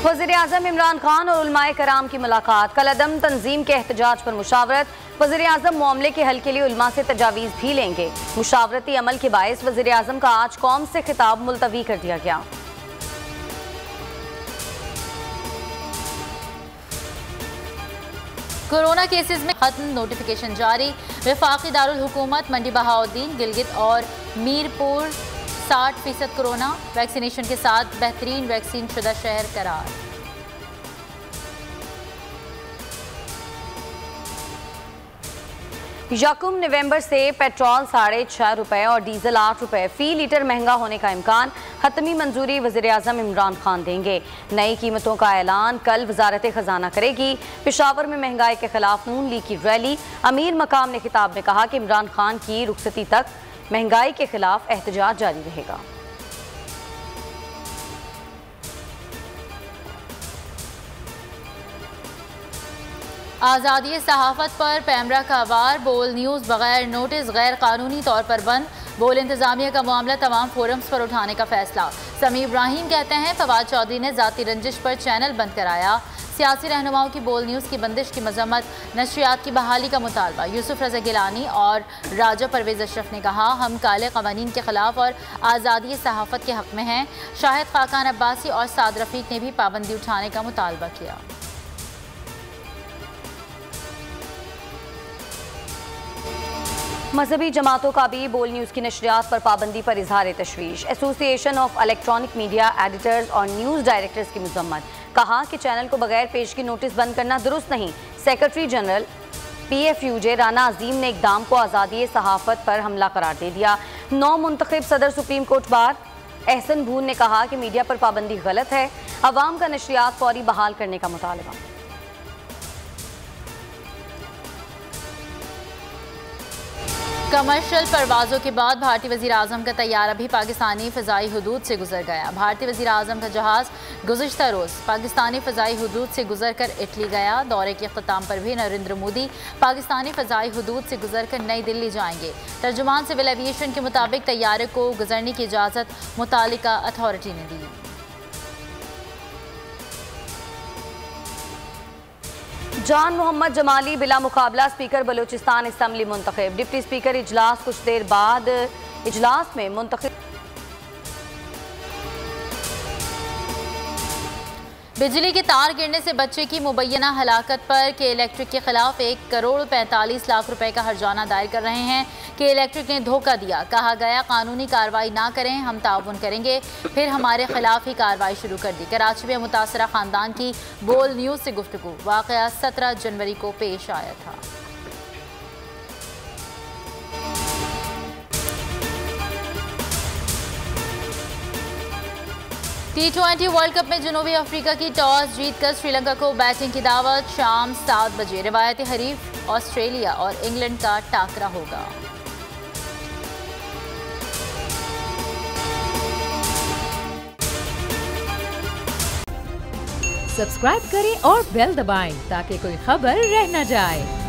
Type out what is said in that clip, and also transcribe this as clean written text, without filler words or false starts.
वज़ीर-ए-आज़म इमरान खान और उलमाए कराम की मुलाकात। कलअदम तंजीम के एहतजाज पर मुशावरत। वज़ीर-ए-आज़म मामले के हल के लिए उलमा से तजावीज़ भी लेंगे। मुशावरती अमल के बायस वज़ीर-ए-आज़म का आज कौम से खिताब मुलतवी कर दिया गया। कोरोना केसेस में खत्म, नोटिफिकेशन जारी। वफाकी दारुल हुकूमत मंडी बहाउद्दीन, गिलगित और मीरपुर 60% कोरोना वैक्सीनेशन के साथ बेहतरीन वैक्सीन शुदा शहर करार। यकम नवंबर से पेट्रोल ₹6.5 और डीजल ₹8 फी लीटर महंगा होने का इम्कान। हतमी मंजूरी वज़ीर-ए-आज़म इमरान खान देंगे। नई कीमतों का ऐलान कल वजारत खजाना करेगी। पेशावर में महंगाई के खिलाफ नून लीग की रैली। अमीर मकाम ने खिताब में कहा कि इमरान खान की रुखसती तक महंगाई के खिलाफ एहतजाज जारी रहेगा। आज़ादी सहाफ़त पर पैमरा का वार। बोल न्यूज़ बगैर नोटिस गैर कानूनी तौर पर बंद। बोल इंतजामिया का मामला तमाम फोरम्स पर उठाने का फैसला। समी इब्राहिम कहते हैं फवाद चौधरी ने ज़ाती रंजिश पर चैनल बंद कराया। सियासी रहनुमाओं की बोल न्यूज़ की बंदिश की मजम्मत। नशरियात की बहाली का मुतालबा। यूसुफ रज़ा गिलानी और राजा परवेज़ अशरफ ने कहा हम काले क़वानीन के ख़िलाफ़ और आज़ादी सहाफ़त के हक़ में हैं। शाहिद खाकान अब्बासी और साद रफ़ीक ने भी पाबंदी उठाने का मुतालबा किया। मजहबी जमातों का भी बोल न्यूज़ की नशरियात पर पाबंदी पर इजहार तशवीश। Association of electronic media editors और न्यूज़ डायरेक्टर्स की मजम्मत। कहा कि चैनल को बगैर पेशगी नोटिस बंद करना दुरुस्त नहीं। सेक्रेटरी जनरल PFUJ राना अजीम ने इक़दाम को आज़ादी सहाफ़त पर हमला करार दे दिया। नौ मुंतखब सदर सुप्रीम कोर्ट बार एहसन भून ने कहा कि मीडिया पर पाबंदी गलत है। अवाम का नशरियात फौरी बहाल करने का मुतालबा। कमर्शियल परवाज़ों के बाद भारतीय वज़ीर-ए-आज़म का तैयारा भी पाकिस्तानी फ़ज़ाई हुदूद से गुजर गया। भारतीय वज़ीर-ए-आज़म का जहाज़ गुज़िश्ता रोज़ पाकिस्तानी फ़ज़ाई हुदूद से गुजर कर इटली गया। दौरे के अख्ताम पर भी नरेंद्र मोदी पाकिस्तानी फ़ज़ाई हुदूद से गुजर कर नई दिल्ली जाएंगे। तर्जुमान सिविल एविएशन के मुताबिक तैयारे को गुजरने की इजाज़त मुतालिका अथॉरिटी ने दी। जान मोहम्मद जमाली बिला मुकाबला स्पीकर बलूचिस्तान असम्बली मुंतखब। डिप्टी स्पीकर इजलास कुछ देर बाद इजलास में मुंतखब। बिजली के तार गिरने से बच्चे की मुबैना हलाकत पर के इलेक्ट्रिक के खिलाफ 1,45,00,000 रुपए का हर्जाना दायर कर रहे हैं। के इलेक्ट्रिक ने धोखा दिया। कहा गया कानूनी कार्रवाई ना करें, हम ताउन करेंगे। फिर हमारे खिलाफ ही कार्रवाई शुरू कर दी। कराची में मुतासरा खानदान की बोल न्यूज़ से गुफ्तगू। वाक़या 17 जनवरी को पेश आया था। T20 वर्ल्ड कप में जनूबी अफ्रीका की टॉस जीतकर श्रीलंका को बैटिंग की दावत। शाम 7 बजे रिवायती हरीफ ऑस्ट्रेलिया और इंग्लैंड का टाकरा होगा। सब्सक्राइब करें और बेल दबाएं ताकि कोई खबर रह न जाए।